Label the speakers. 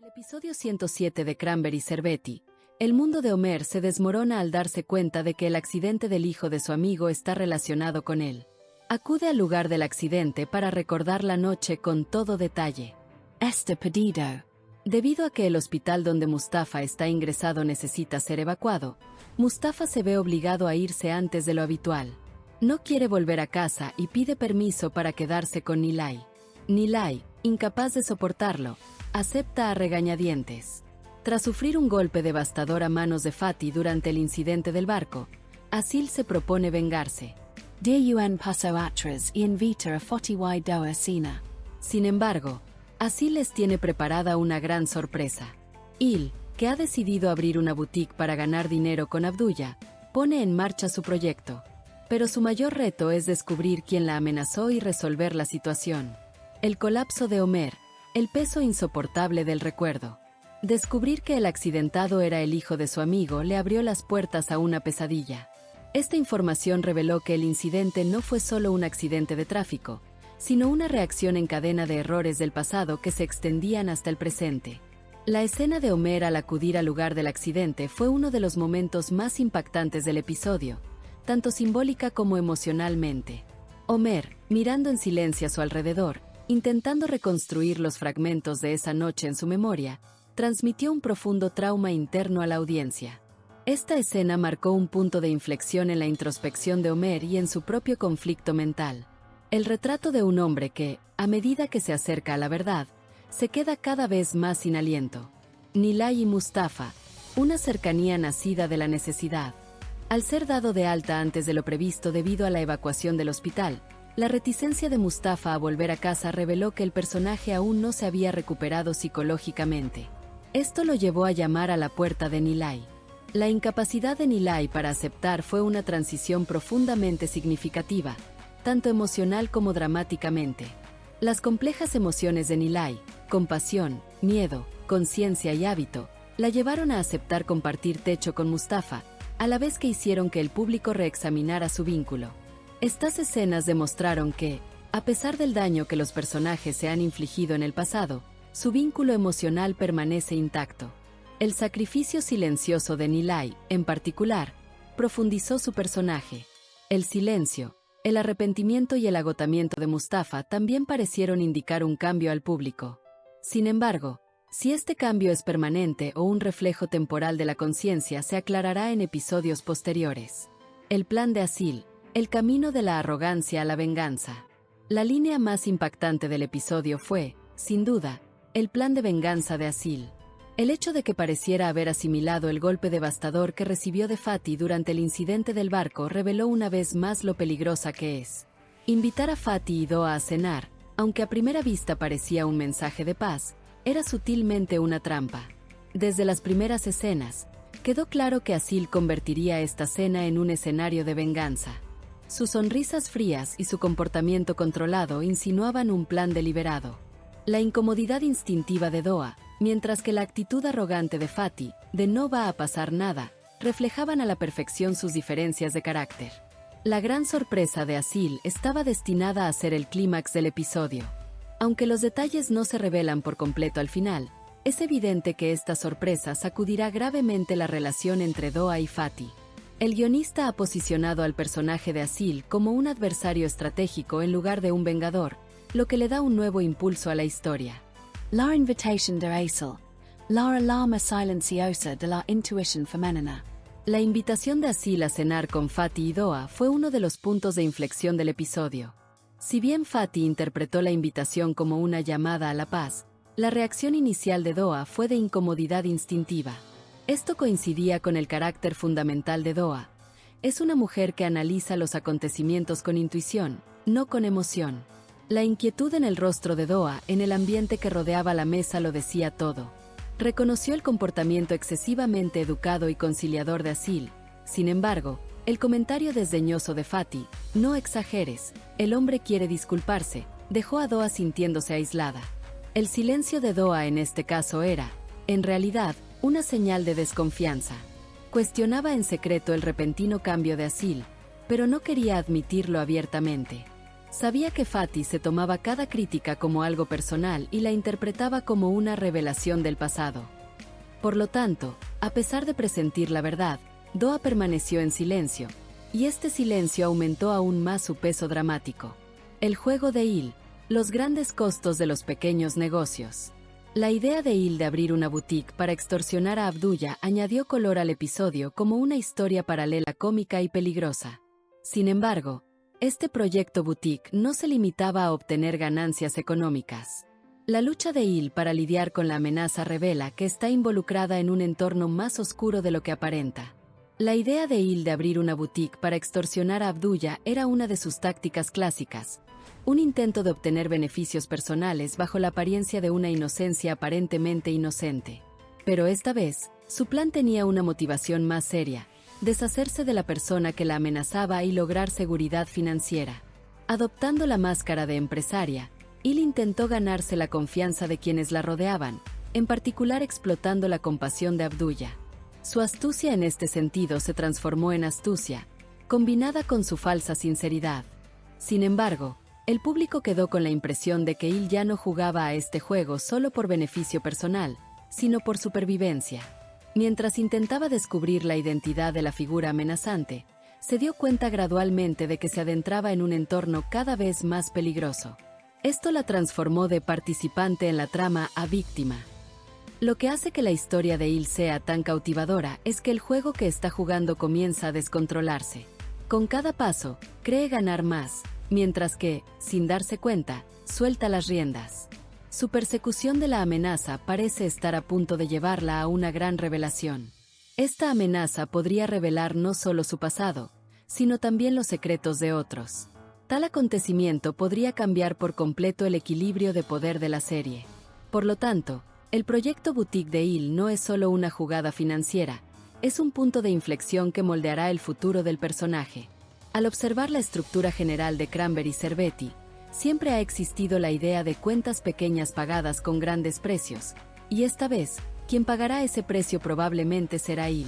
Speaker 1: el episodio 107 de Cranberry Cervetti, el mundo de Homer se desmorona al darse cuenta de que el accidente del hijo de su amigo está relacionado con él. Acude al lugar del accidente para recordar la noche con todo detalle. Este pedido. Debido a que el hospital donde Mustafa está ingresado necesita ser evacuado, Mustafa se ve obligado a irse antes de lo habitual. No quiere volver a casa y pide permiso para quedarse con Nilay. Nilay, incapaz de soportarlo, acepta a regañadientes. Tras sufrir un golpe devastador a manos de Fatty durante el incidente del barco, Asil se propone vengarse. Diyuan paso atrás y invita a Fatty doa cena. Sin embargo, Asil les tiene preparada una gran sorpresa. Il, que ha decidido abrir una boutique para ganar dinero con Abdullah, pone en marcha su proyecto. Pero su mayor reto es descubrir quién la amenazó y resolver la situación. El colapso de Homer, el peso insoportable del recuerdo. Descubrir que el accidentado era el hijo de su amigo le abrió las puertas a una pesadilla. Esta información reveló que el incidente no fue solo un accidente de tráfico, sino una reacción en cadena de errores del pasado que se extendían hasta el presente. La escena de Homer al acudir al lugar del accidente fue uno de los momentos más impactantes del episodio, tanto simbólica como emocionalmente. Homer, mirando en silencio a su alrededor, intentando reconstruir los fragmentos de esa noche en su memoria, transmitió un profundo trauma interno a la audiencia. Esta escena marcó un punto de inflexión en la introspección de Homer y en su propio conflicto mental. El retrato de un hombre que, a medida que se acerca a la verdad, se queda cada vez más sin aliento. Nilay y Mustafa, una cercanía nacida de la necesidad. Al ser dado de alta antes de lo previsto debido a la evacuación del hospital, la reticencia de Mustafa a volver a casa reveló que el personaje aún no se había recuperado psicológicamente. Esto lo llevó a llamar a la puerta de Nilay. La incapacidad de Nilay para aceptar fue una transición profundamente significativa, tanto emocional como dramáticamente. Las complejas emociones de Nilay, compasión, miedo, conciencia y hábito, la llevaron a aceptar compartir techo con Mustafa, a la vez que hicieron que el público reexaminara su vínculo. Estas escenas demostraron que, a pesar del daño que los personajes se han infligido en el pasado, su vínculo emocional permanece intacto. El sacrificio silencioso de Nilay, en particular, profundizó su personaje. El silencio, el arrepentimiento y el agotamiento de Mustafa también parecieron indicar un cambio al público. Sin embargo, si este cambio es permanente o un reflejo temporal de la conciencia se aclarará en episodios posteriores. El plan de Asil, el camino de la arrogancia a la venganza. La línea más impactante del episodio fue, sin duda, el plan de venganza de Asil. El hecho de que pareciera haber asimilado el golpe devastador que recibió de Fatty durante el incidente del barco reveló una vez más lo peligrosa que es. Invitar a Fatty y Doa a cenar, aunque a primera vista parecía un mensaje de paz, era sutilmente una trampa. Desde las primeras escenas, quedó claro que Asil convertiría esta cena en un escenario de venganza. Sus sonrisas frías y su comportamiento controlado insinuaban un plan deliberado. La incomodidad instintiva de Doa, mientras que la actitud arrogante de Fatty, de no va a pasar nada, reflejaban a la perfección sus diferencias de carácter. La gran sorpresa de Asil estaba destinada a ser el clímax del episodio. Aunque los detalles no se revelan por completo al final, es evidente que esta sorpresa sacudirá gravemente la relación entre Doa y Fatty. El guionista ha posicionado al personaje de Asil como un adversario estratégico en lugar de un vengador, lo que le da un nuevo impulso a la historia. La invitation de Asil, la alarma silenciosa de la intuición femenina. La invitación de Asil a cenar con Fatty y Doa fue uno de los puntos de inflexión del episodio. Si bien Fatty interpretó la invitación como una llamada a la paz, la reacción inicial de Doa fue de incomodidad instintiva. Esto coincidía con el carácter fundamental de Doa. Es una mujer que analiza los acontecimientos con intuición, no con emoción. La inquietud en el rostro de Doa en el ambiente que rodeaba la mesa lo decía todo. Reconoció el comportamiento excesivamente educado y conciliador de Asil. Sin embargo, el comentario desdeñoso de Fatty, no exageres, el hombre quiere disculparse, dejó a Doa sintiéndose aislada. El silencio de Doa en este caso era, en realidad, una señal de desconfianza. Cuestionaba en secreto el repentino cambio de Asil, pero no quería admitirlo abiertamente. Sabía que Fatih se tomaba cada crítica como algo personal y la interpretaba como una revelación del pasado. Por lo tanto, a pesar de presentir la verdad, Doa permaneció en silencio, y este silencio aumentó aún más su peso dramático. El juego de Il, los grandes costos de los pequeños negocios. La idea de Il de abrir una boutique para extorsionar a Abdullah añadió color al episodio como una historia paralela cómica y peligrosa. Sin embargo, este proyecto boutique no se limitaba a obtener ganancias económicas. La lucha de Il para lidiar con la amenaza revela que está involucrada en un entorno más oscuro de lo que aparenta. La idea de Il de abrir una boutique para extorsionar a Abdullah era una de sus tácticas clásicas, un intento de obtener beneficios personales bajo la apariencia de una inocencia aparentemente inocente. Pero esta vez, su plan tenía una motivación más seria: deshacerse de la persona que la amenazaba y lograr seguridad financiera. Adoptando la máscara de empresaria, Il intentó ganarse la confianza de quienes la rodeaban, en particular explotando la compasión de Abdullah. Su astucia en este sentido se transformó en astucia, combinada con su falsa sinceridad. Sin embargo, el público quedó con la impresión de que Il ya no jugaba a este juego solo por beneficio personal, sino por supervivencia. Mientras intentaba descubrir la identidad de la figura amenazante, se dio cuenta gradualmente de que se adentraba en un entorno cada vez más peligroso. Esto la transformó de participante en la trama a víctima. Lo que hace que la historia de Il sea tan cautivadora es que el juego que está jugando comienza a descontrolarse. Con cada paso, cree ganar más, mientras que, sin darse cuenta, suelta las riendas. Su persecución de la amenaza parece estar a punto de llevarla a una gran revelación. Esta amenaza podría revelar no solo su pasado, sino también los secretos de otros. Tal acontecimiento podría cambiar por completo el equilibrio de poder de la serie. Por lo tanto, el proyecto boutique de Il no es solo una jugada financiera, es un punto de inflexión que moldeará el futuro del personaje. Al observar la estructura general de Cranberry Cervetti, siempre ha existido la idea de cuentas pequeñas pagadas con grandes precios, y esta vez, quien pagará ese precio probablemente será Il.